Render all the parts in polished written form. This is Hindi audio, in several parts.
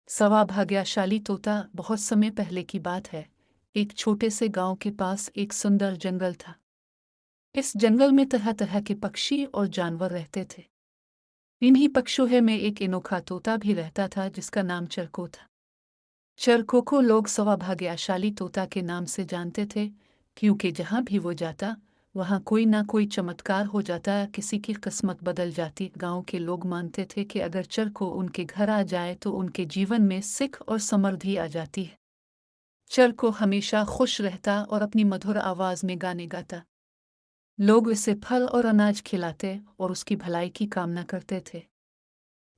सौभाग्यशाली तोता। बहुत समय पहले की बात है। एक छोटे से गांव के पास एक सुंदर जंगल था। इस जंगल में तरह तरह के पक्षी और जानवर रहते थे। इन्हीं पक्षियों में एक अनोखा तोता भी रहता था जिसका नाम चरको था। चरको को लोग सौभाग्यशाली तोता के नाम से जानते थे, क्योंकि जहां भी वो जाता वहां कोई ना कोई चमत्कार हो जाता, किसी की किस्मत बदल जाती। गांव के लोग मानते थे कि अगर चरको उनके घर आ जाए तो उनके जीवन में सुख और समृद्धि आ जाती है। चरको हमेशा खुश रहता और अपनी मधुर आवाज में गाने गाता। लोग उसे फल और अनाज खिलाते और उसकी भलाई की कामना करते थे।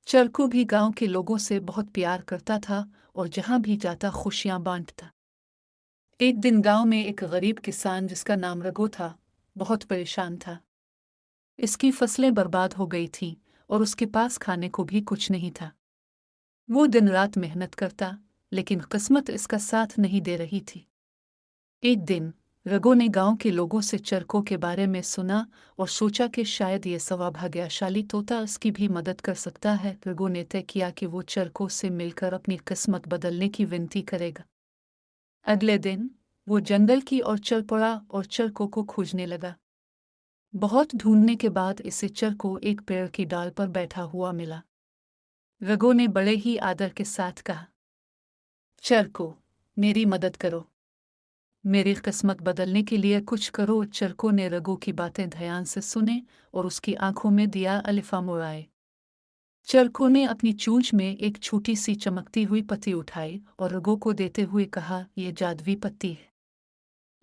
चरकू भी गांव के लोगों से बहुत प्यार करता था और जहां भी जाता खुशियां बांटता। एक दिन गांव में एक गरीब किसान जिसका नाम रघु था, बहुत परेशान था। इसकी फसलें बर्बाद हो गई थीं और उसके पास खाने को भी कुछ नहीं था। वो दिन रात मेहनत करता, लेकिन किस्मत इसका साथ नहीं दे रही थी। एक दिन रघु ने गांव के लोगों से चरकों के बारे में सुना और सोचा कि शायद ये सौभाग्यशाली तोता उसकी भी मदद कर सकता है। रघु ने तय किया कि वो चरकों से मिलकर अपनी किस्मत बदलने की विनती करेगा। अगले दिन वो जंगल की ओर चल पड़ा और चरकों को खोजने लगा। बहुत ढूंढने के बाद इसे चरको एक पेड़ की डाल पर बैठा हुआ मिला। रघु ने बड़े ही आदर के साथ कहा, चरको, मेरी मदद करो, मेरी किस्मत बदलने के लिए कुछ करो। चरको ने रघु की बातें ध्यान से सुने और उसकी आंखों में दिया अलिफा मुड़ाए। चरको ने अपनी चोंच में एक छोटी सी चमकती हुई पत्ती उठाई और रघु को देते हुए कहा, यह जादुई पत्ती है।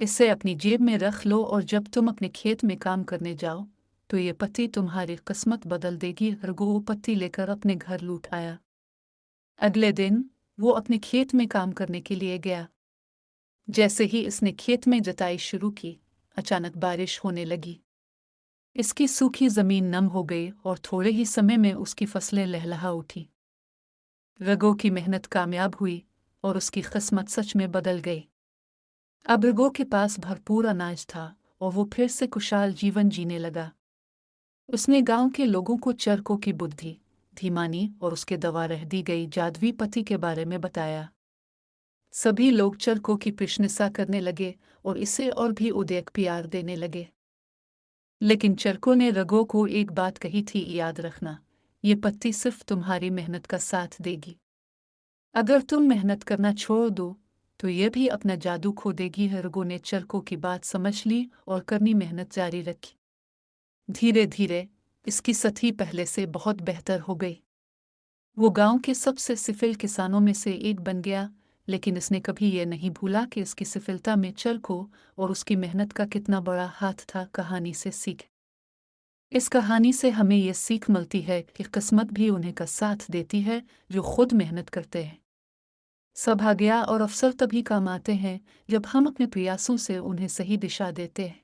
इसे अपनी जेब में रख लो और जब तुम अपने खेत में काम करने जाओ तो ये पत्ती तुम्हारी किस्मत बदल देगी। रघु वो पत्ती लेकर अपने घर लौट आया। अगले दिन वो अपने खेत में काम करने के लिए गया। जैसे ही इसने खेत में जुताई शुरू की, अचानक बारिश होने लगी। इसकी सूखी जमीन नम हो गई और थोड़े ही समय में उसकी फसलें लहलहा उठी। रघु की मेहनत कामयाब हुई और उसकी किस्मत सच में बदल गई। अब रघु के पास भरपूर अनाज था और वो फिर से खुशहाल जीवन जीने लगा। उसने गांव के लोगों को चरकों की बुद्धि, धीमानी और उसके द्वारा रह दी गई जादुई पत्ती के बारे में बताया। सभी लोग चरकों की प्रशंसा करने लगे और इसे और भी उदेक प्यार देने लगे। लेकिन चरकों ने रघु को एक बात कही थी, याद रखना, ये पत्ती सिर्फ तुम्हारी मेहनत का साथ देगी। अगर तुम मेहनत करना छोड़ दो तो ये भी अपना जादू खो देगी। रघु ने चरकों की बात समझ ली और करनी मेहनत जारी रखी। धीरे धीरे इसकी स्थिति पहले से बहुत बेहतर हो गई। वो गांव के सबसे सफल किसानों में से एक बन गया, लेकिन इसने कभी ये नहीं भूला कि इसकी सफलता में चरको और उसकी मेहनत का कितना बड़ा हाथ था। कहानी से सीख। इस कहानी से हमें ये सीख मिलती है कि किस्मत भी उन्हें का साथ देती है जो खुद मेहनत करते हैं। सौभाग्य और अवसर तभी काम आते हैं जब हम अपने प्रयासों से उन्हें सही दिशा देते हैं।